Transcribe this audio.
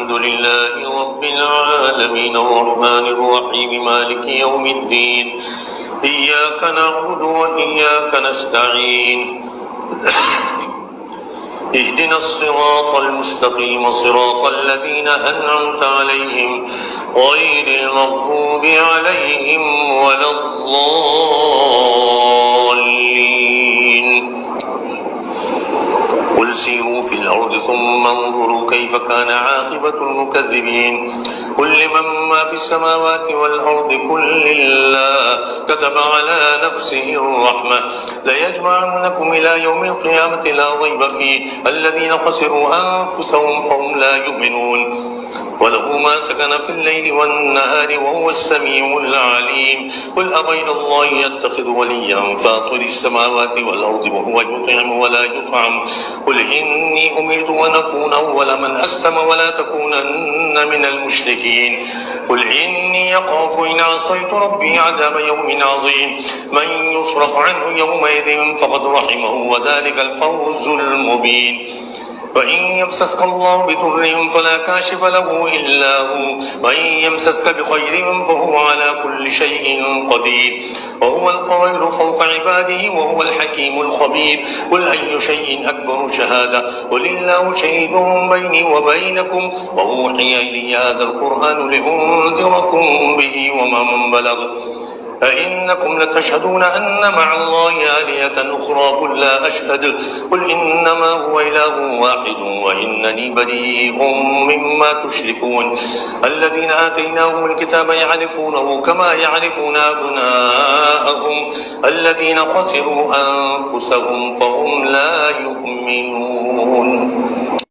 الحمد لله رب العالمين الرحمن الرحيم مالك يوم الدين إياك نعبد وإياك نستعين اهدنا الصراط المستقيم صراط الذين أنعمت عليهم غير المغضوب عليهم ولا الضالين قل سيروا في الأرض ثم انظروا كيف كان عاقبة المكذبين قل لمن ما في السماوات والأرض قل لله كتب على نفسه الرحمة ليجمعنكم إلى يوم القيامة لا ريب فيه الذين خسروا أنفسهم فهم لا يؤمنون وله ما سكن في الليل والنهار وهو السميع العليم قل أغير الله يتخذ وليا فاطر السماوات والأرض وهو يطعم ولا يطعم قل إني أمرت أن أكون أول من أسلم ولا تكونن من المشركين قل إني أخاف إن عصيت ربي عذاب يوم عظيم من يصرف عنه يومئذ فقد رحمه وذلك الفوز المبين وإن يمسسك الله بضر فلا كاشف له إلا هو وإن يمسسك بخير فهو على كل شيء قدير وهو القاهر فوق عباده وهو الحكيم الخبير قل أي شيء أكبر شهادة قل الله شهيد بيني وبينكم وأوحي إلي هذا القرآن لأنذركم به ومن بلغ أئنكم لتشهدون أن مع الله آلهة أخرى قل لا أشهد قل إنما هو إله واحد وإنني بريء مما تشركون الذين آتيناهم الكتاب يعرفونه كما يعرفون أبناءهم الذين خسروا أنفسهم فهم لا يؤمنون